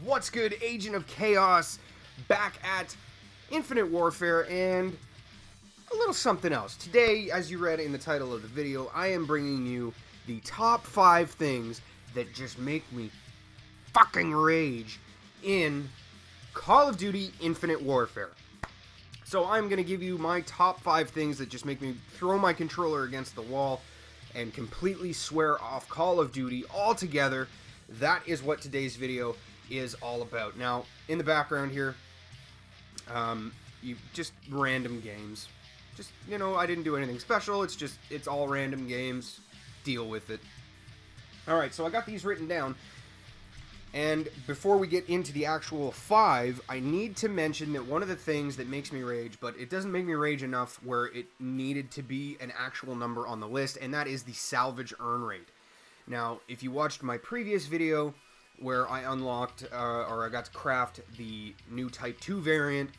What's good, Agent of Chaos, back at Infinite Warfare, and a little something else. Today, as you read in the title of the video, I am bringing you the top 5 things that just make me fucking rage in Call of Duty Infinite Warfare. So I'm going to give you my top 5 things that just make me throw my controller against the wall and completely swear off Call of Duty altogether. That is what today's video is all about. Now, in the background here, you just random games. Just, you know, I didn't do anything special. It's all random games. Deal with it. Alright, so I got these written down. And before we get into the actual 5, I need to mention that one of the things that makes me rage, but it doesn't make me rage enough where it needed to be an actual number on the list, and that is the salvage earn rate. Now, if you watched my previous video where I unlocked, or I got to craft the new Type 2 variant,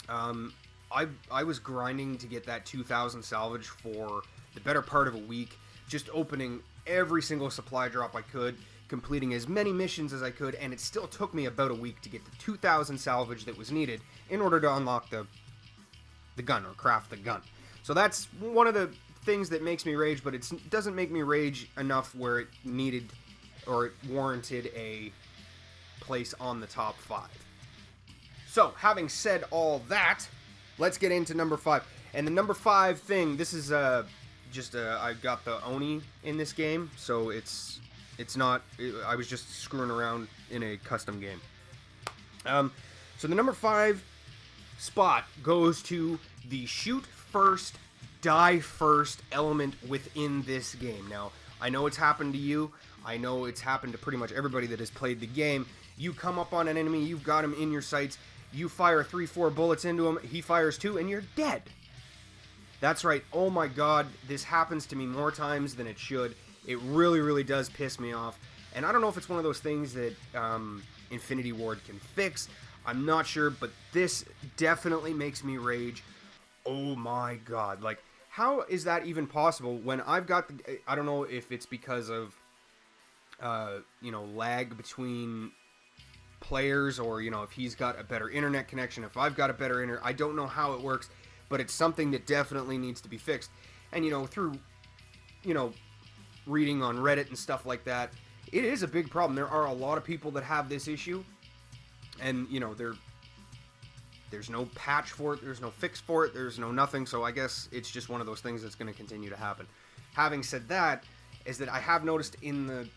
I was grinding to get that 2,000 salvage for the better part of a week, just opening every single supply drop I could, completing as many missions as I could, and it still took me about a week to get the 2,000 salvage that was needed in order to unlock the gun, or craft the gun. So that's one of the things that makes me rage, but it doesn't make me rage enough where it needed, or it warranted a place on the top 5. So, having said all that, let's get into number 5. And the number 5 thing, this is I got the Oni in this game, so it's not, I was just screwing around in a custom game. So the number 5 spot goes to the shoot first, die first element within this game. Now, I know it's happened to you. I know it's happened to pretty much everybody that has played the game. You come up on an enemy, you've got him in your sights, you fire 3-4 bullets into him, he fires 2, and you're dead. That's right. Oh my god, this happens to me more times than it should. It really, really does piss me off. And I don't know if it's one of those things that Infinity Ward can fix. I'm not sure, but this definitely makes me rage. Oh my god. Like, how is that even possible when I've got the... I don't know if it's because of, you know, lag between players, or, you know, if he's got a better internet connection, if I've got a better internet. I don't know how it works, but it's something that definitely needs to be fixed. And, you know, through, you know, reading on Reddit and stuff like that, it is a big problem. There are a lot of people that have this issue, and, you know, there's no patch for it, there's no fix for it, there's no nothing, so I guess it's just one of those things that's going to continue to happen. Having said that, is that I have noticed in the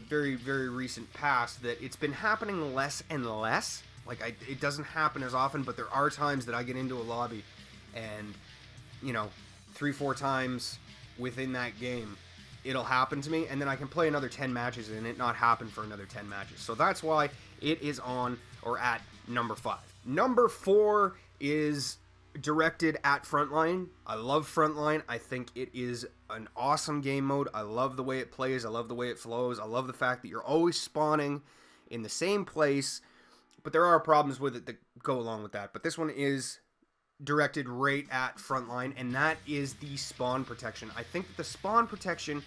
very, very recent past that it's been happening less and less. Like, it doesn't happen as often, but there are times that I get into a lobby and, you know, 3-4 times within that game it'll happen to me, and then I can play another 10 matches and it not happen for another 10 matches. So that's why it is on, or at, number 5. Number 4 is directed at Frontline. I love Frontline. I think it is an awesome game mode. I love the way it plays. I love the way it flows. I love the fact that you're always spawning in the same place, but there are problems with it that go along with that. But this one is directed right at Frontline, and that is the spawn protection. I think that the spawn protection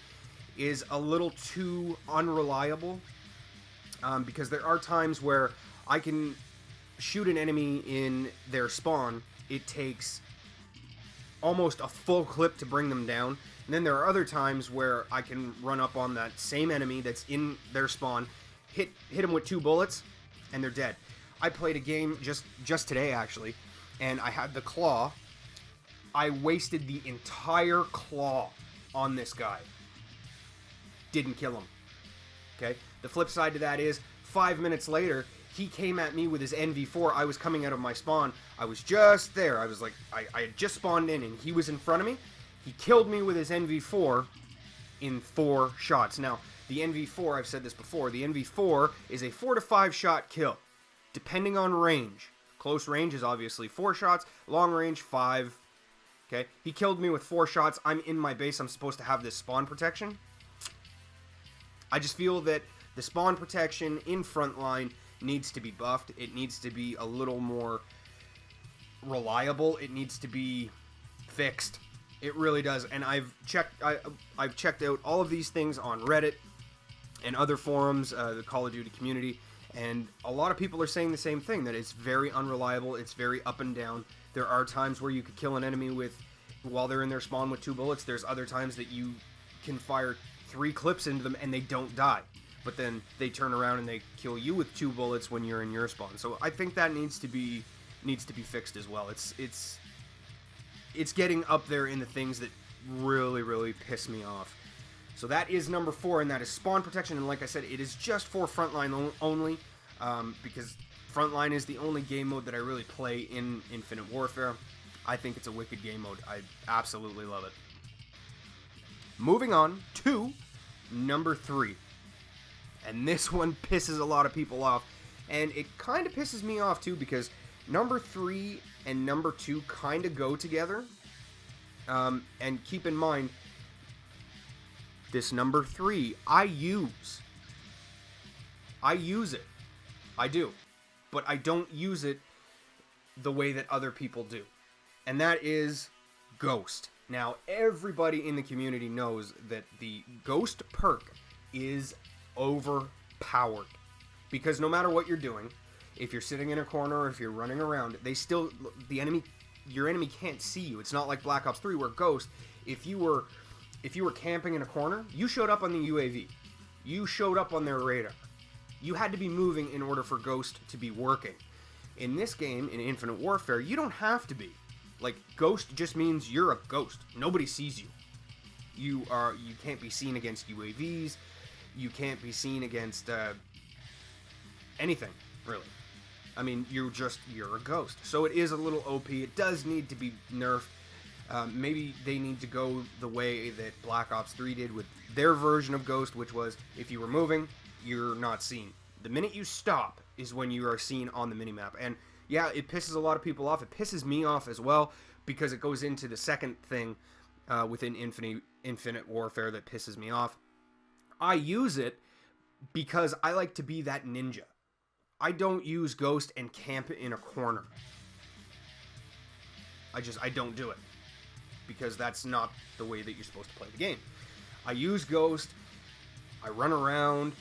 is a little too unreliable, because there are times where I can shoot an enemy in their spawn. It takes almost a full clip to bring them down, and then there are other times where I can run up on that same enemy that's in their spawn, hit them with 2 bullets, and they're dead. I played a game just today, actually, and I had the claw. I wasted the entire claw on this guy. Didn't kill him. Okay? The flip side to that is, 5 minutes later, he came at me with his NV4. I was coming out of my spawn. I was just there. I was like, I had just spawned in, and he was in front of me. He killed me with his NV4 in 4 shots. Now, the NV4, I've said this before, the NV4 is a 4 to 5 shot kill, depending on range. Close range is obviously 4 shots, long range 5. Okay, he killed me with 4 shots. I'm in my base. I'm supposed to have this spawn protection. I just feel that the spawn protection in Frontline needs to be buffed. It needs to be a little more reliable. It needs to be fixed. It really does. And I've checked out all of these things on Reddit. and other forums, the Call of Duty community, and a lot of people are saying the same thing, that it's very unreliable, it's very up and down. There are times where you could kill an enemy while they're in their spawn with 2 bullets. There's other times that you can fire 3 clips into them and they don't die. But then they turn around and they kill you with 2 bullets when you're in your spawn. So I think that needs to be fixed as well. It's getting up there in the things that really, really piss me off. So that is number 4, and that is spawn protection. And like I said, it is just for Frontline only, because Frontline is the only game mode that I really play in Infinite Warfare. I think it's a wicked game mode. I absolutely love it. Moving on to number 3. And this one pisses a lot of people off. And it kind of pisses me off too, because number 3 and number 2 kind of go together. And keep in mind, this number 3, I use it. I do. But I don't use it the way that other people do. And that is Ghost. Now, everybody in the community knows that the Ghost perk is overpowered. Because no matter what you're doing, if you're sitting in a corner or if you're running around, your enemy can't see you. It's not like Black Ops 3 where Ghost, if you were camping in a corner, you showed up on the UAV. You showed up on their radar. You had to be moving in order for Ghost to be working. In this game, in Infinite Warfare, you don't have to be. Like, Ghost just means you're a ghost. Nobody sees you. You can't be seen against UAVs. You can't be seen against anything, really. I mean, you're a ghost. So it is a little OP. It does need to be nerfed. Maybe they need to go the way that Black Ops 3 did with their version of Ghost, which was, if you were moving, you're not seen. The minute you stop is when you are seen on the minimap. And yeah, it pisses a lot of people off. It pisses me off as well, because it goes into the second thing within Infinite Warfare that pisses me off. I use it because I like to be that ninja. I don't use Ghost and camp in a corner. I don't do it. Because that's not the way that you're supposed to play the game. I use Ghost, I run around,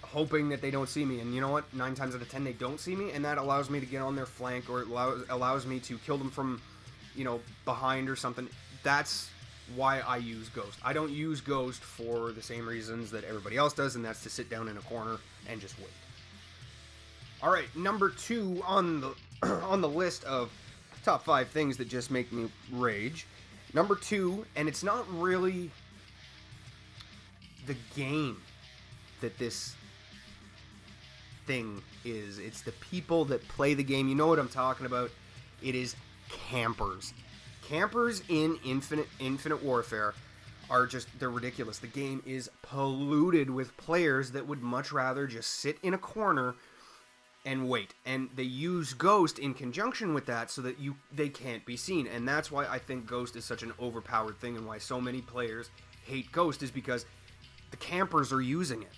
hoping that they don't see me, and you know what? 9 times out of 10 they don't see me, and that allows me to get on their flank, or it allows me to kill them from, behind or something. That's why I use Ghost. I don't use Ghost for the same reasons that everybody else does, and that's to sit down in a corner and just wait. Alright, number 2 on the list of top 5 things that just make me rage. Number 2, and it's not really the game that this thing is. It's the people that play the game. You know what I'm talking about. It is campers. Campers in Infinite Warfare are they're ridiculous. The game is polluted with players that would much rather just sit in a corner and wait. And they use Ghost in conjunction with that so that they can't be seen. And that's why I think Ghost is such an overpowered thing, and why so many players hate Ghost, is because the campers are using it.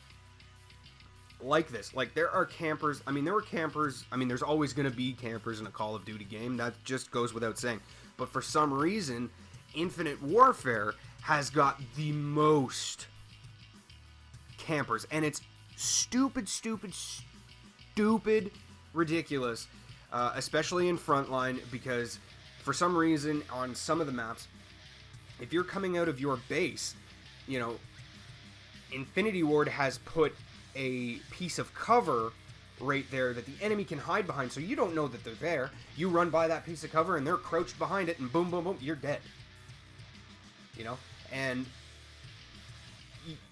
Like this. Like, there are campers. I mean, there were campers. I mean, there's always going to be campers in a Call of Duty game. That just goes without saying. But for some reason, Infinite Warfare has got the most campers. And it's stupid ridiculous, especially in Frontline, because for some reason on some of the maps, if you're coming out of your base, Infinity Ward has put a piece of cover right there that the enemy can hide behind, so you don't know that they're there. You run by that piece of cover and they're crouched behind it, and boom, boom, boom, you're dead. And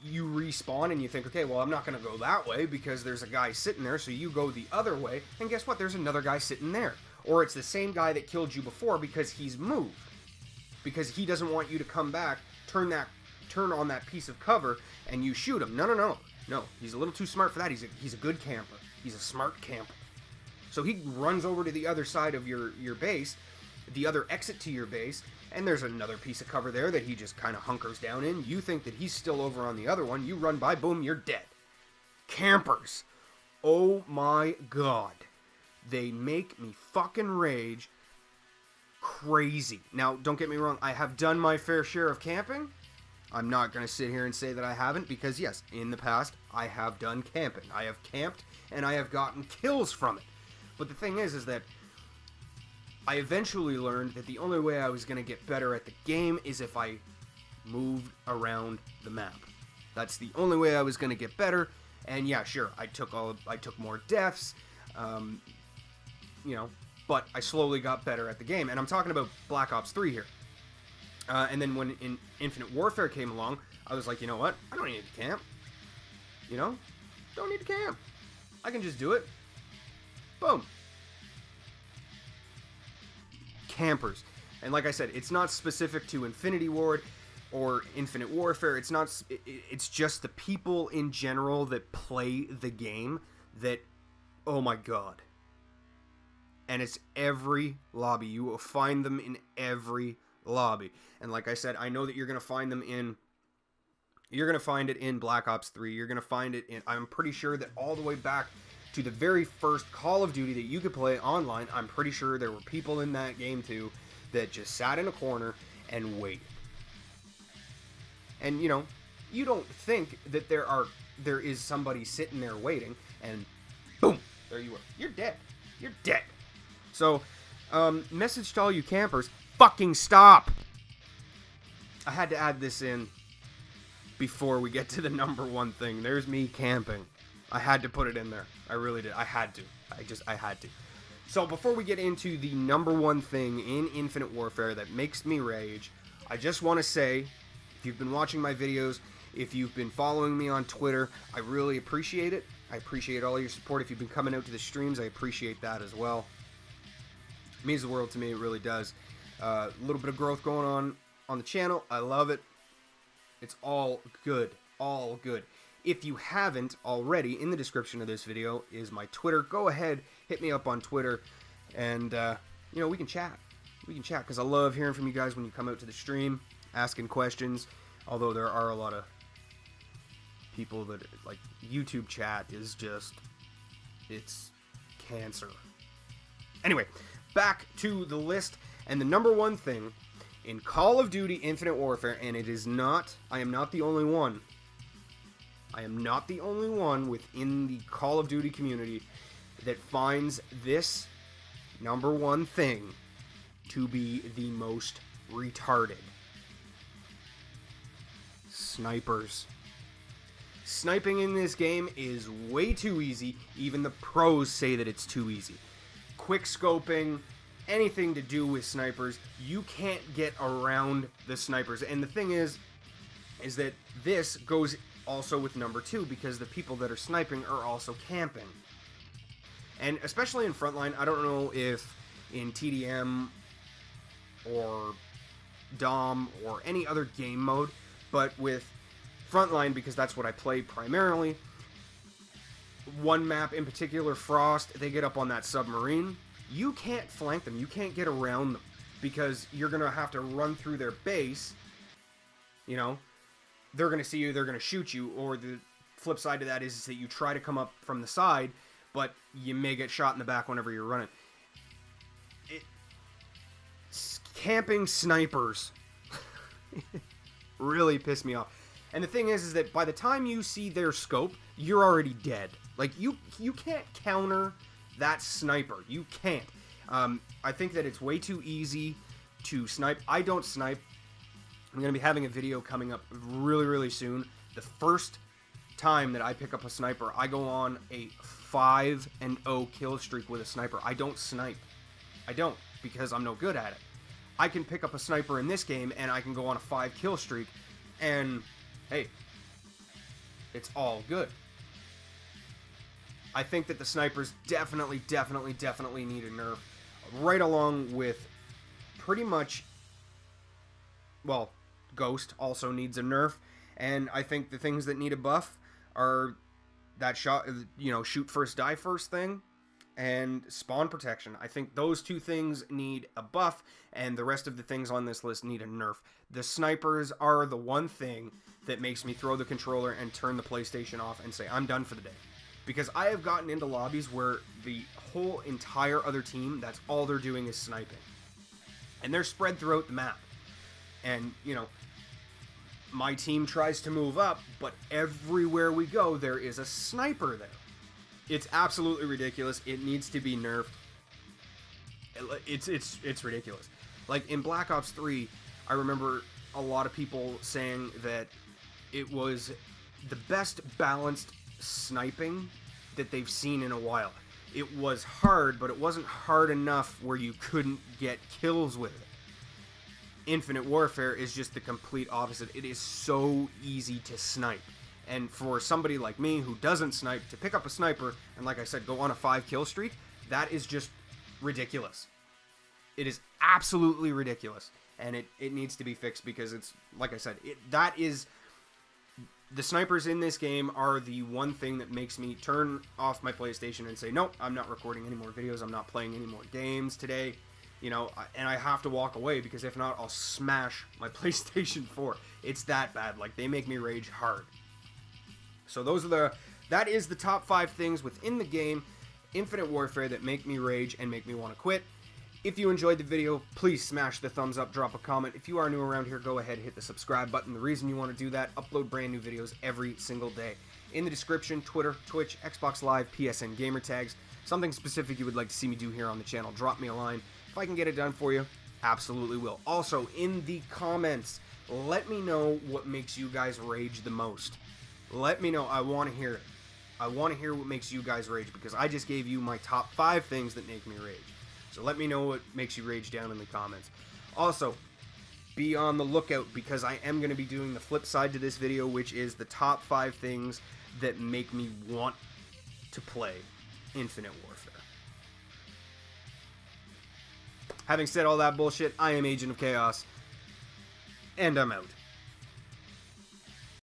you respawn and you think, okay, well, I'm not going to go that way because there's a guy sitting there, so you go the other way, and guess what? There's another guy sitting there. Or it's the same guy that killed you before because he's moved. Because he doesn't want you to come back, turn on that piece of cover, and you shoot him. No, he's a little too smart for that. He's a good camper. He's a smart camper. So he runs over to the other side of your base, the other exit to your base, and there's another piece of cover there that he just kind of hunkers down in. You think that he's still over on the other one. You run by, boom, you're dead. Campers. Oh my god. They make me fucking rage crazy. Now, don't get me wrong. I have done my fair share of camping, I'm not going to sit here and say that I haven't, because yes, in the past, I have done camping. I have camped, and I have gotten kills from it. But the thing is that I eventually learned that the only way I was going to get better at the game is if I moved around the map. That's the only way I was going to get better. And yeah, sure, I took more deaths, but I slowly got better at the game. And I'm talking about Black Ops 3 here. And then when Infinite Warfare came along, I was like, you know what? I don't need to camp. Don't need to camp. I can just do it. Boom. Campers. And like I said, it's not specific to Infinity Ward or Infinite Warfare. It's just the people in general that play the game that, oh my god. And it's every lobby. You will find them in every lobby. And like I said, I know that you're going to find it in Black Ops 3. You're going to find it in, I'm pretty sure that all the way back to the very first Call of Duty that you could play online, I'm pretty sure there were people in that game too that just sat in a corner and waited. And you don't think that there is somebody sitting there waiting, and boom, there you are. You're dead. You're dead. So, message to all you campers, fucking stop. I had to add this in before we get to the number one thing. There's me camping. I had to put it in there. I really did. I had to. I had to. So before we get into the number one thing in Infinite Warfare that makes me rage, I just want to say, if you've been watching my videos, if you've been following me on Twitter, I really appreciate it. I appreciate all your support. If you've been coming out to the streams, I appreciate that as well. It means the world to me. It really does. A little bit of growth going on the channel. I love it. It's all good. All good. If you haven't already, in the description of this video is my Twitter. Go ahead, hit me up on Twitter, and, we can chat. We can chat, because I love hearing from you guys when you come out to the stream, asking questions, although there are a lot of people that, like, YouTube chat is just, it's cancer. Anyway, back to the list, and the number one thing in Call of Duty Infinite Warfare, and I am not the only one. I am not the only one within the Call of Duty community that finds this number one thing to be the most retarded. Snipers. Sniping in this game is way too easy. Even the pros say that it's too easy. Quick scoping, anything to do with snipers, you can't get around the snipers. And the thing is that this goes also with number two, because the people that are sniping are also camping. And especially in Frontline, I don't know if in TDM or Dom or any other game mode, but with Frontline, because that's what I play primarily, one map in particular, Frost, they get up on that submarine. You can't flank them. You can't get around them, because you're going to have to run through their base. They're going to see you, they're going to shoot you, or the flip side to that is that you try to come up from the side, but you may get shot in the back whenever you're running. Camping snipers really piss me off. And the thing is that by the time you see their scope, you're already dead. Like, you can't counter that sniper. You can't. I think that it's way too easy to snipe. I don't snipe. I'm going to be having a video coming up really, really soon. The first time that I pick up a sniper, I go on a 5-0 kill streak with a sniper. I don't snipe. I don't, because I'm no good at it. I can pick up a sniper in this game, and I can go on a 5 kill streak, and, hey, it's all good. I think that the snipers definitely need a nerf, right along with pretty much, well, Ghost also needs a nerf, and I think the things that need a buff are that shoot first, die first thing, and spawn protection. I think those two things need a buff, and the rest of the things on this list need a nerf. The snipers are the one thing that makes me throw the controller and turn the PlayStation off and say, I'm done for the day. Because I have gotten into lobbies where the whole entire other team, that's all they're doing is sniping. And they're spread throughout the map. And, my team tries to move up, but everywhere we go, there is a sniper there. It's absolutely ridiculous. It needs to be nerfed. It's ridiculous. Like in Black Ops 3, I remember a lot of people saying that it was the best balanced sniping that they've seen in a while. It was hard, but it wasn't hard enough where you couldn't get kills with it. Infinite Warfare is just the complete opposite. It is so easy to snipe. And for somebody like me who doesn't snipe, to pick up a sniper and, like I said, go on a 5-kill streak, that is just ridiculous. It is absolutely ridiculous. And it needs to be fixed because it's, like I said, the snipers in this game are the one thing that makes me turn off my PlayStation and say, nope, I'm not recording any more videos, I'm not playing any more games today, you know, and I have to walk away because if not, I'll smash my PlayStation 4. It's that bad. Like, they make me rage hard. So that is the top 5 things within the game, Infinite Warfare, that make me rage and make me want to quit. If you enjoyed the video, please smash the thumbs up, drop a comment. If you are new around here, go ahead, hit the subscribe button. The reason you want to do that, upload brand new videos every single day. In the description, Twitter, Twitch, Xbox Live, PSN gamer tags, something specific you would like to see me do here on the channel, drop me a line. If I can get it done for you, absolutely will. Also, in the comments, let me know what makes you guys rage the most. Let me know. I want to hear it. I want to hear what makes you guys rage because I just gave you my top 5 things that make me rage. So let me know what makes you rage down in the comments. Also, be on the lookout because I am going to be doing the flip side to this video, which is the top 5 things that make me want to play Infinite Warfare. Having said all that bullshit, I am Agent of Chaos, and I'm out.